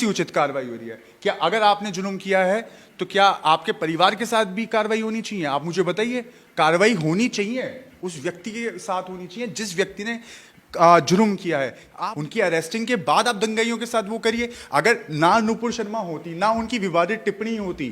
सी उचित कार्रवाई हो रही है? क्या अगर आपने जुल्म किया है तो क्या आपके परिवार के साथ भी कार्रवाई होनी चाहिए? आप मुझे बताइए। कार्रवाई होनी चाहिए उस व्यक्ति के साथ होनी चाहिए जिस व्यक्ति ने जुर्म किया है। आप उनकी अरेस्टिंग के बाद आप दंगाइयों के साथ वो करिए। अगर ना नुपुर शर्मा होती, ना उनकी विवादित टिप्पणी होती,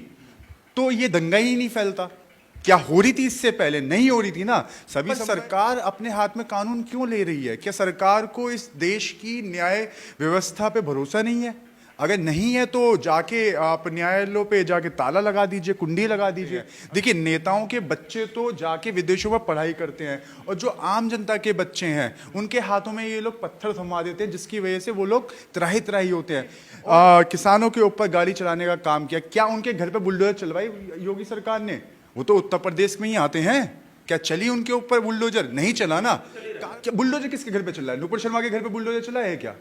तो ये दंगाई ही नहीं फैलता। क्या हो रही थी इससे पहले? नहीं हो रही थी ना। सभी सरकार अपने हाथ में कानून क्यों ले रही है? क्या सरकार को इस देश की न्याय व्यवस्था पे भरोसा नहीं है? अगर नहीं है तो जाके आप न्यायालयों पे जाके ताला लगा दीजिए, कुंडी लगा दीजिए। देखिए, नेताओं के बच्चे तो जाके विदेशों में पढ़ाई करते हैं, और जो आम जनता के बच्चे हैं उनके हाथों में ये लोग पत्थर थमा देते हैं, जिसकी वजह से वो लोग त्राही त्राही होते हैं। किसानों के ऊपर गाड़ी चलाने का काम किया, क्या उनके घर पे बुलडोजर चलवाई योगी सरकार ने? वो तो उत्तर प्रदेश में ही आते हैं। क्या चली उनके ऊपर बुलडोजर? नहीं चला ना। क्या बुलडोजर किसके घर पे चल रहा है? नुपुर शर्मा के घर पे बुलडोजर चला है क्या?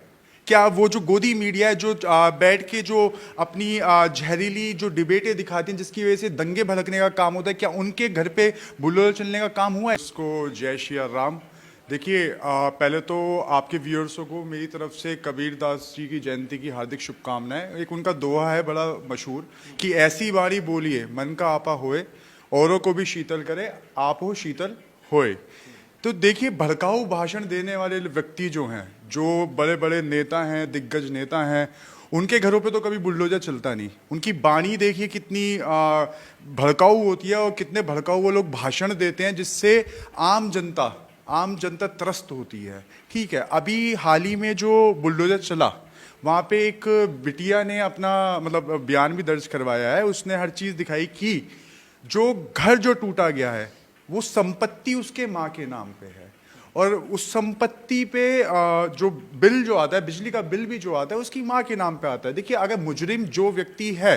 क्या वो जो गोदी मीडिया है जो बैठ के जो अपनी जहरीली जो डिबेटें दिखाती हैं, जिसकी वजह से दंगे भड़कने का काम होता है, क्या उनके घर पे बुलडोजर चलने का काम हुआ है? उसको जय श्री राम। देखिए, पहले तो आपके व्यूअर्सों को मेरी तरफ से कबीर दास जी की जयंती की हार्दिक शुभकामनाएं। एक उनका दोहा है बड़ा मशहूर कि ऐसी बारी बोलिए मन का आपा होए, औरों को भी शीतल करे, आप हो शीतल होए। तो देखिए, भड़काऊ भाषण देने वाले व्यक्ति जो हैं, जो बड़े बड़े नेता हैं, दिग्गज नेता हैं, उनके घरों पे तो कभी बुलडोजर चलता नहीं। उनकी बाणी देखिए कितनी भड़काऊ होती है, और कितने भड़काऊ वो लोग भाषण देते हैं, जिससे आम जनता त्रस्त होती है। ठीक है, अभी हाल ही में जो बुलडोजर चला, वहाँ पे एक बिटिया ने अपना मतलब बयान भी दर्ज करवाया है। उसने हर चीज़ दिखाई कि जो घर जो टूटा गया है वो संपत्ति उसके माँ के नाम पे है, और उस संपत्ति पे जो बिल जो आता है, बिजली का बिल भी जो आता है, उसकी माँ के नाम पे आता है। देखिए, अगर मुजरिम जो व्यक्ति है,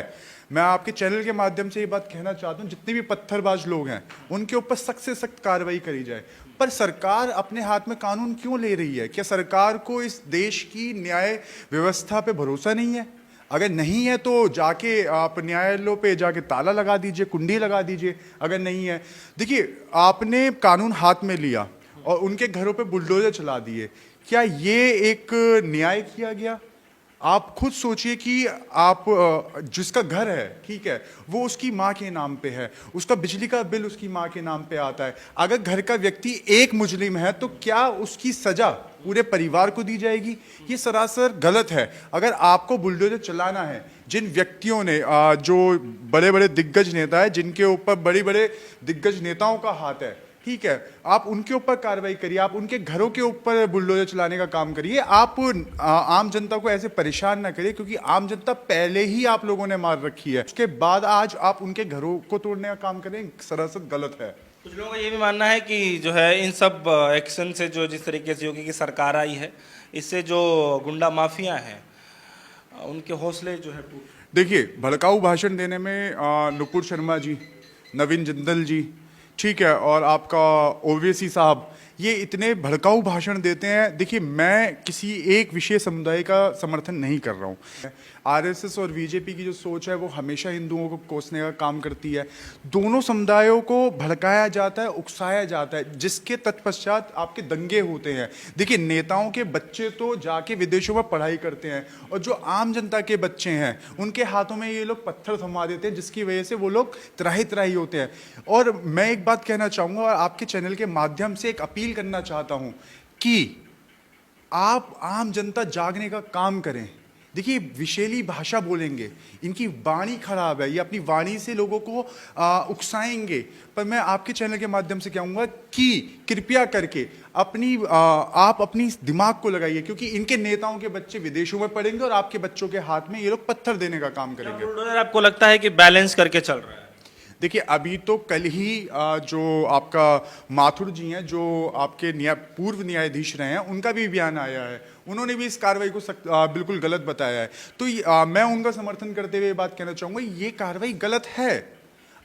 मैं आपके चैनल के माध्यम से ये बात कहना चाहता हूँ, जितने भी पत्थरबाज लोग हैं उनके ऊपर सख्त से सख्त कार्रवाई करी जाए। पर सरकार अपने हाथ में कानून क्यों ले रही है? क्या सरकार को इस देश की न्याय व्यवस्था पे भरोसा नहीं है? अगर नहीं है तो जाके आप न्यायालयों पे जाके ताला लगा दीजिए, कुंडी लगा दीजिए। अगर नहीं है, देखिए, आपने कानून हाथ में लिया और उनके घरों पे बुलडोजर चला दिए। क्या ये एक न्याय किया गया? आप खुद सोचिए कि आप जिसका घर है, ठीक है, वो उसकी माँ के नाम पे है, उसका बिजली का बिल उसकी माँ के नाम पे आता है। अगर घर का व्यक्ति एक मुजरिम है तो क्या उसकी सजा पूरे परिवार को दी जाएगी? ये सरासर गलत है। अगर आपको बुलडोजर चलाना है, जिन व्यक्तियों ने जो बड़े बड़े दिग्गज नेता है, जिनके ऊपर बड़े बड़े दिग्गज नेताओं का हाथ है, ठीक है, आप उनके ऊपर कार्रवाई करिए, आप उनके घरों के ऊपर बुलडोजर चलाने का काम करिए। आप आम जनता को ऐसे परेशान ना करिए, क्योंकि आम जनता पहले ही आप लोगों ने मार रखी है, उसके बाद आज आप उनके घरों को तोड़ने का काम करें, सरासर गलत है। कुछ लोगों का ये भी मानना है कि जो है इन सब एक्शन से, जो जिस तरीके से योगी की सरकार आई है, इससे जो गुंडा माफिया हैं उनके हौसले जो है टूट। देखिए, भड़काऊ भाषण देने में नुपुर शर्मा जी, नवीन जिंदल जी, ठीक है, और आपका ओवैसी साहब, ये इतने भड़काऊ भाषण देते हैं। देखिए, मैं किसी एक विशेष समुदाय का समर्थन नहीं कर रहा हूँ। आरएसएस और बीजेपी की जो सोच है वो हमेशा हिंदुओं को कोसने का काम करती है। दोनों समुदायों को भड़काया जाता है, उकसाया जाता है, जिसके तत्पश्चात आपके दंगे होते हैं। देखिए, नेताओं के बच्चे तो जाके विदेशों में पढ़ाई करते हैं, और जो आम जनता के बच्चे हैं उनके हाथों में ये लोग पत्थर थमा देते हैं, जिसकी वजह से वो लोग त्राही त्राही होते हैं। और मैं एक बात कहना चाहूँगा, और आपके चैनल के माध्यम से एक अपील करना चाहता हूँ कि आप आम जनता जागने का काम करें। देखिए, विशेली भाषा बोलेंगे, इनकी वाणी खराब है, ये अपनी वाणी से लोगों को उकसाएंगे। पर मैं आपके चैनल के माध्यम से कहूँगा कि कृपया करके आप अपनी दिमाग को लगाइए, क्योंकि इनके नेताओं के बच्चे विदेशों में पढ़ेंगे और आपके बच्चों के हाथ में ये लोग पत्थर देने का काम करेंगे। आपको लगता है कि बैलेंस करके चल रहा है? देखिए, अभी तो कल ही जो आपका माथुर जी हैं, जो आपके पूर्व न्यायाधीश रहे हैं, उनका भी बयान आया है। उन्होंने भी इस कार्रवाई को बिल्कुल गलत बताया है। तो मैं उनका समर्थन करते हुए बात कहना चाहूँगा, ये कार्रवाई गलत है।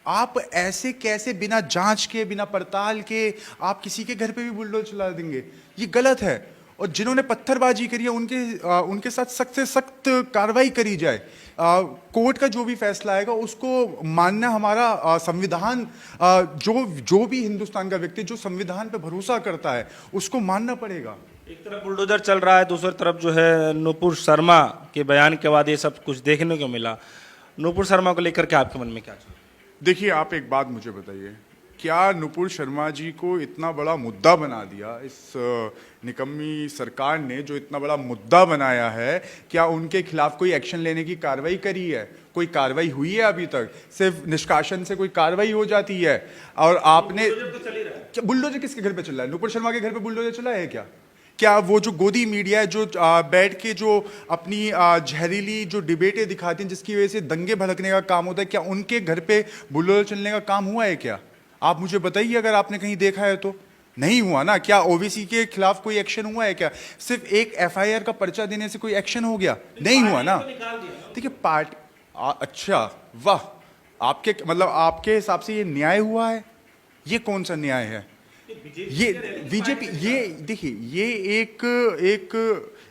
आप ऐसे कैसे बिना जांच के, बिना पड़ताल के आप किसी के घर पे भी बुलडोजर चला देंगे? ये गलत है। और जिन्होंने पत्थरबाजी करी है उनके साथ सख्त से सख्त कार्रवाई करी जाए। कोर्ट का जो भी फैसला आएगा उसको मानना हमारा संविधान, जो भी हिंदुस्तान का व्यक्ति जो संविधान पे भरोसा करता है उसको मानना पड़ेगा। एक तरफ बुलडोजर चल रहा है, दूसरी तरफ जो है नुपुर शर्मा के बयान के बाद ये सब कुछ देखने को मिला। नुपुर शर्मा को लेकर के आपके मन में क्या चल रहा है? देखिए, आप एक बात मुझे बताइए, क्या नुपुर शर्मा जी को इतना बड़ा मुद्दा बना दिया इस निकम्मी सरकार ने, जो इतना बड़ा मुद्दा बनाया है, क्या उनके खिलाफ कोई एक्शन लेने की कार्रवाई करी है? कोई कार्रवाई हुई है अभी तक? सिर्फ निष्कासन से कोई कार्रवाई हो जाती है? और आपने क्या बुलडोजर किसके घर पे चल रहा है? नुपुर शर्मा के घर पे बुलडोजर चला है क्या? क्या वो जो गोदी मीडिया है, जो बैठ के जो अपनी जहरीली जो डिबेटें दिखाती हैं, जिसकी वजह से दंगे भड़कने का काम होता है, क्या उनके घर पे बुलडोजर चलने का काम हुआ है क्या? आप मुझे बताइए, अगर आपने कहीं देखा है तो। नहीं हुआ ना। क्या ओबीसी के खिलाफ कोई एक्शन हुआ है क्या? सिर्फ एक एफआईआर का पर्चा देने से कोई एक्शन हो गया? नहीं हुआ ना। देखिए, अच्छा, वाह, आपके मतलब आपके हिसाब से ये न्याय हुआ है? ये कौन सा न्याय है? ये बीजेपी, ये देखिए, ये एक एक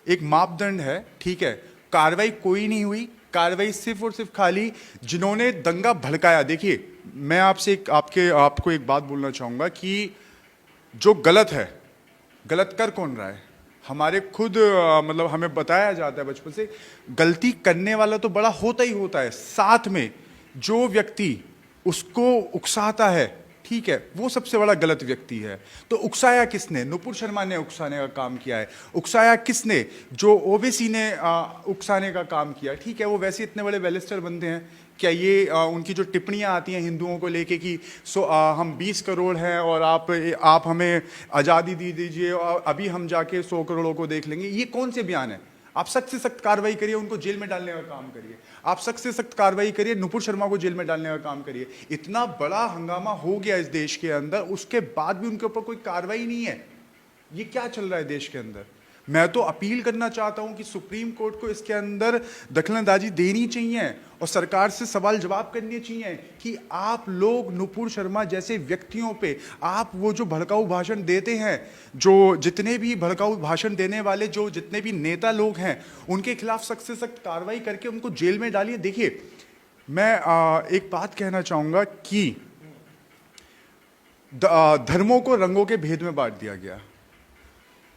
एक मापदंड है, ठीक है। कार्रवाई कोई नहीं हुई, कार्रवाई सिर्फ और सिर्फ खाली जिन्होंने दंगा भड़काया। देखिए, मैं आपसे आपको एक बात बोलना चाहूंगा कि जो गलत है, गलत कर कौन रहा है? हमारे खुद मतलब हमें बताया जाता है बचपन से, गलती करने वाला तो बड़ा होता ही होता है, साथ में जो व्यक्ति उसको उकसाता है, ठीक है, वो सबसे बड़ा गलत व्यक्ति है। तो उकसाया किसने? नुपुर शर्मा ने उकसाने का काम किया है। उकसाया किसने? जो ओबीसी ने उकसाने का काम किया। ठीक है, वो वैसे इतने बड़े बैरिस्टर बनते हैं, क्या ये उनकी जो टिप्पणियां आती हैं हिंदुओं को लेके कि हम 20 करोड़ हैं और आप हमें आज़ादी दी दीजिए और अभी हम जाके 100 करोड़ों को देख लेंगे, ये कौन से बयान है? आप सख्त से सख्त कार्रवाई करिए, उनको जेल में डालने का काम करिए। आप सख्त से सख्त कार्रवाई करिए, नुपुर शर्मा को जेल में डालने का काम करिए। इतना बड़ा हंगामा हो गया इस देश के अंदर, उसके बाद भी उनके ऊपर कोई कार्रवाई नहीं है। ये क्या चल रहा है देश के अंदर? मैं तो अपील करना चाहता हूं कि सुप्रीम कोर्ट को इसके अंदर दखलंदाजी देनी चाहिए और सरकार से सवाल जवाब करने चाहिए कि आप लोग नुपुर शर्मा जैसे व्यक्तियों पे आप वो जो भड़काऊ भाषण देते हैं, जो जितने भी भड़काऊ भाषण देने वाले जो जितने भी नेता लोग हैं, उनके खिलाफ सख्त से सख्त कार्रवाई करके उनको जेल में डालिए। देखिए, मैं एक बात कहना चाहूंगा कि धर्मों को रंगों के भेद में बांट दिया गया,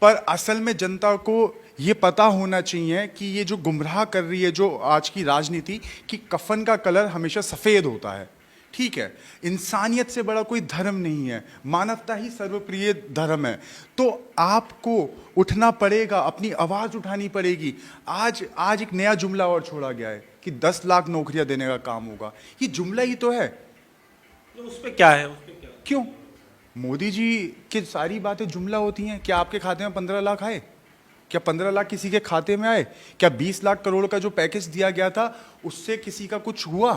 पर असल में जनता को ये पता होना चाहिए कि ये जो गुमराह कर रही है जो आज की राजनीति, कि कफन का कलर हमेशा सफ़ेद होता है। ठीक है, इंसानियत से बड़ा कोई धर्म नहीं है, मानवता ही सर्वप्रिय धर्म है। तो आपको उठना पड़ेगा, अपनी आवाज़ उठानी पड़ेगी। आज एक नया जुमला और छोड़ा गया है कि 10 लाख नौकरियां देने का काम होगा। ये जुमला ही तो है। तो उस पर क्या है? क्यों मोदी जी की सारी बातें जुमला होती हैं? क्या आपके खाते में 15 लाख आए? क्या 15 लाख किसी के खाते में आए? क्या 20 लाख करोड़ का जो पैकेज दिया गया था उससे किसी का कुछ हुआ?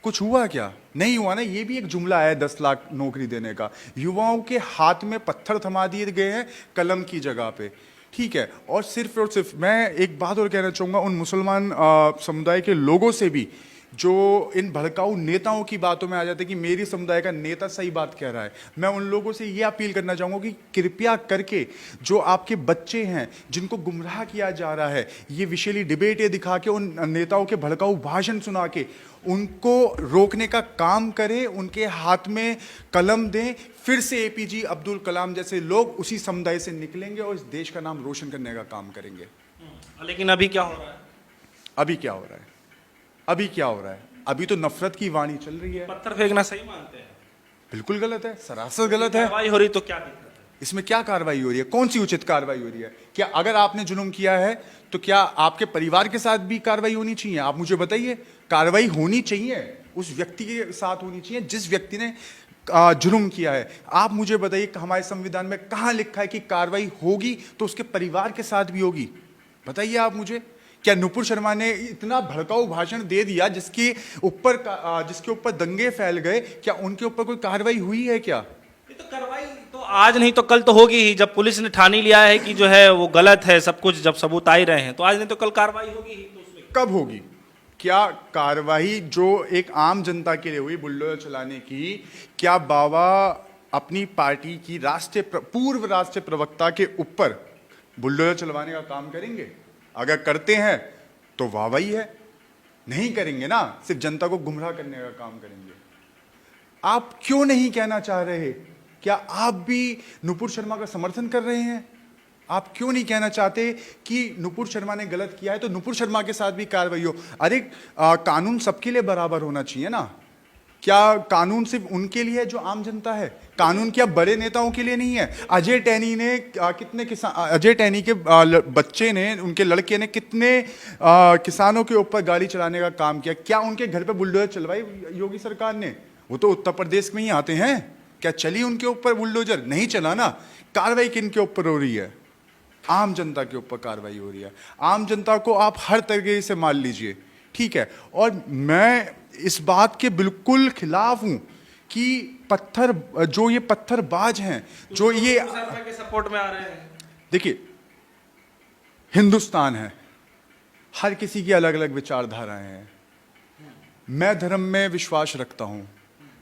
कुछ हुआ क्या? नहीं हुआ ना। ये भी एक जुमला है 10 लाख नौकरी देने का। युवाओं के हाथ में पत्थर थमा दिए गए हैं कलम की जगह पे। ठीक है, और सिर्फ मैं एक बात और कहना चाहूँगा उन मुसलमान समुदाय के लोगों से भी जो इन भड़काऊ नेताओं की बातों में आ जाते हैं कि मेरी समुदाय का नेता सही बात कह रहा है। मैं उन लोगों से ये अपील करना चाहूँगा कि कृपया करके जो आपके बच्चे हैं जिनको गुमराह किया जा रहा है, ये विषैली डिबेटें दिखा के, उन नेताओं के भड़काऊ भाषण सुना के उनको रोकने का काम करें, उनके हाथ में कलम दें। फिर से एपीजे अब्दुल कलाम जैसे लोग उसी समुदाय से निकलेंगे और इस देश का नाम रोशन करने का काम करेंगे। लेकिन अभी क्या हो रहा है? अभी क्या हो रहा है? अभी क्या हो रहा है? अभी तो नफरत की वाणी चल रही है। पत्थर फेंकना सही मानते हैं? बिल्कुल गलत है, सरासर गलत है। कार्रवाई हो रही तो क्या दिक्कत है? इसमें क्या कार्रवाई हो रही है? कौन सी उचित कार्रवाई हो रही है? क्या अगर आपने जुल्म किया है तो क्या आपके परिवार के साथ भी कार्रवाई होनी चाहिए? आप मुझे बताइए। कार्रवाई होनी चाहिए, उस व्यक्ति के साथ होनी चाहिए जिस व्यक्ति ने जुल्म किया है। आप मुझे बताइए हमारे संविधान में कहाँ लिखा है कि कार्रवाई होगी तो उसके परिवार के साथ भी होगी? बताइए आप मुझे। क्या नुपुर शर्मा ने इतना भड़काऊ भाषण दे दिया जिसके ऊपर दंगे फैल गए, क्या उनके ऊपर कोई कार्रवाई हुई है क्या? ये तो कार्रवाई तो आज नहीं तो कल तो होगी ही। जब पुलिस ने ठान ही लिया है कि जो है वो गलत है सब कुछ, जब सबूत आ ही रहे हैं, तो आज नहीं तो कल कार्रवाई होगी ही। तो उसमें कब होगी? क्या कार्रवाई जो एक आम जनता के लिए हुई बुलडोजर चलाने की, क्या बाबा अपनी पार्टी की पूर्व राष्ट्रीय प्रवक्ता के ऊपर बुलडोजर चलवाने का काम करेंगे? अगर करते हैं तो वाहवाही है, नहीं करेंगे ना, सिर्फ जनता को गुमराह करने का काम करेंगे। आप क्यों नहीं कहना चाह रहे? क्या आप भी नुपुर शर्मा का समर्थन कर रहे हैं? आप क्यों नहीं कहना चाहते कि नुपुर शर्मा ने गलत किया है तो नुपुर शर्मा के साथ भी कार्रवाई हो? अरे कानून सबके लिए बराबर होना चाहिए ना। क्या कानून सिर्फ उनके लिए है जो आम जनता है? कानून क्या बड़े नेताओं के लिए नहीं है? अजय टैनी ने कितने किसान, अजय टैनी के बच्चे ने, उनके लड़के ने कितने किसानों के ऊपर गाड़ी चलाने का काम किया? क्या उनके घर पे बुलडोजर चलवाई योगी सरकार ने? वो तो उत्तर प्रदेश में ही आते हैं। क्या चली उनके ऊपर बुलडोजर? नहीं चला ना। कार्रवाई किन के ऊपर हो रही है? आम जनता के ऊपर कार्रवाई हो रही है। आम जनता को आप हर तरीके से मार लीजिए, ठीक है। और मैं इस बात के बिल्कुल खिलाफ हूं कि जो ये पत्थरबाज हैं, जो ये के सपोर्ट में आ रहे हैं। देखिए, हिंदुस्तान है, हर किसी की अलग अलग विचारधाराएं हैं। मैं धर्म में विश्वास रखता हूं,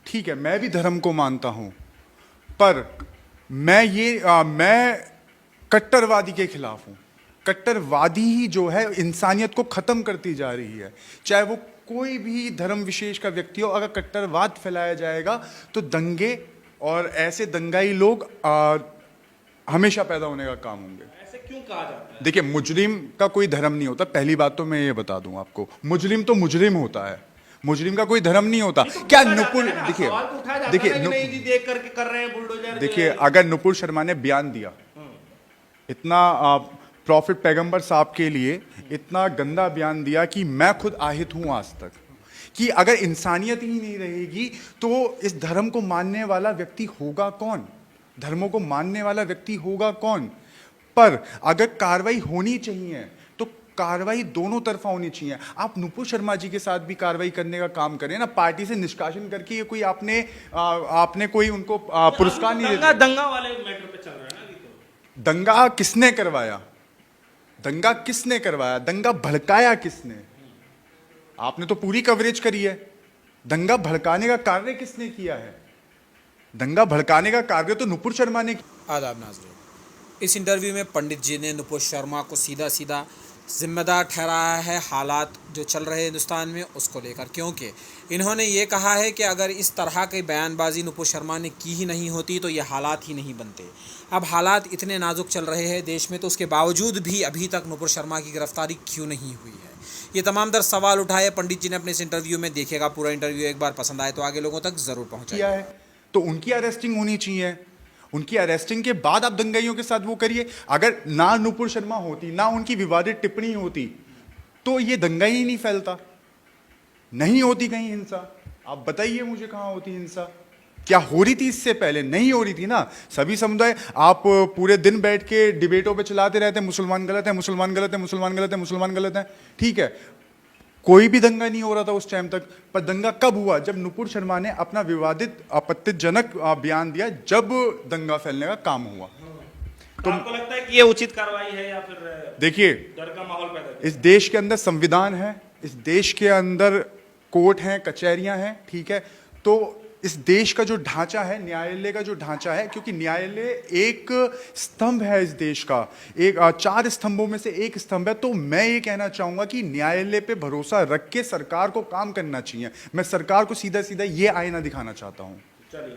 ठीक है, मैं भी धर्म को मानता हूं, पर मैं कट्टरवादी के खिलाफ हूं। कट्टरवादी ही जो है इंसानियत को खत्म करती जा रही है। चाहे वो कोई भी धर्म विशेष का व्यक्ति हो, अगर कट्टरवाद फैलाया जाएगा तो दंगे और ऐसे दंगाई लोग हमेशा पैदा होने का काम होंगे। ऐसे क्यों कहा जाता है? देखिए, मुजरिम का कोई धर्म नहीं होता। पहली बात तो मैं ये बता दूं आपको, मुजरिम तो मुजरिम होता है, मुजरिम का कोई धर्म नहीं होता। क्या नुपुर, देखिए, अगर नुपुर शर्मा ने बयान दिया इतना प्रॉफिट पैगंबर साहब के लिए, इतना गंदा बयान दिया कि मैं खुद আহিत हूं आज तक, कि अगर इंसानियत ही नहीं रहेगी तो इस धर्म को मानने वाला व्यक्ति होगा कौन? धर्मों को मानने वाला व्यक्ति होगा कौन? पर अगर कार्रवाई होनी चाहिए तो कार्रवाई दोनों तरफा होनी चाहिए। आप नुपुर शर्मा जी के साथ भी कार्रवाई करने का काम करें ना, पार्टी से निष्कासन करके। ये कोई आपने कोई उनको पुरस्कार नहीं दिया। दंगा वाले मैटर पे चल रहा है ना अभी तो। दंगा किसने करवाया? दंगा किसने करवाया? दंगा भड़काया किसने? आपने तो पूरी कवरेज करी है। दंगा भड़काने का कार्य किसने किया है? दंगा भड़काने का कार्य तो नुपुर शर्मा ने। आदाब नाज़रीन, इस इंटरव्यू में पंडित जी ने नुपुर शर्मा को सीधा सीधा जिम्मेदार ठहराया है हालात जो चल रहे हिंदुस्तान में उसको लेकर, क्योंकि इन्होंने ये कहा है कि अगर इस तरह की बयानबाजी नुपुर शर्मा ने की ही नहीं होती तो ये हालात ही नहीं बनते। अब हालात इतने नाजुक चल रहे हैं देश में, तो उसके बावजूद भी अभी तक नुपुर शर्मा की गिरफ्तारी क्यों नहीं हुई है? ये तमाम दर सवाल उठाए पंडित जी ने अपने इस इंटरव्यू में। देखिएगा पूरा इंटरव्यू, एक बार पसंद आए तो आगे लोगों तक ज़रूर पहुँचाइए। है तो उनकी अरेस्टिंग होनी चाहिए। उनकी अरेस्टिंग के बाद आप दंगाइयों के साथ वो करिए। अगर ना नुपुर शर्मा होती, ना उनकी विवादित टिप्पणी होती, तो ये दंगा ही नहीं फैलता, नहीं होती कहीं हिंसा। आप बताइए मुझे, कहां होती हिंसा? क्या हो रही थी इससे पहले? नहीं हो रही थी ना। सभी समुदाय, आप पूरे दिन बैठ के डिबेटों पे चलाते रहते हैं, मुसलमान गलत है, मुसलमान गलत है, मुसलमान गलत है, मुसलमान गलत है, ठीक है। कोई भी दंगा नहीं हो रहा था उस टाइम तक। पर दंगा कब हुआ? जब नुपुर शर्मा ने अपना विवादित आपत्तिजनक बयान दिया, जब दंगा फैलने का काम हुआ। तो आपको लगता है कि ये उचित कार्रवाई है या फिर देखिए, डर का माहौल पैदा? इस देश के अंदर संविधान है, इस देश के अंदर कोर्ट हैं, कचहरियां हैं, ठीक है। तो इस देश का जो ढांचा है, न्यायालय का जो ढांचा है, क्योंकि न्यायालय एक स्तंभ है इस देश का, एक 4 स्तंभों में से एक स्तंभ है। तो मैं ये कहना चाहूंगा कि न्यायालय पे भरोसा रख के सरकार को काम करना चाहिए। मैं सरकार को सीधा सीधा ये आईना दिखाना चाहता हूं। चलिए।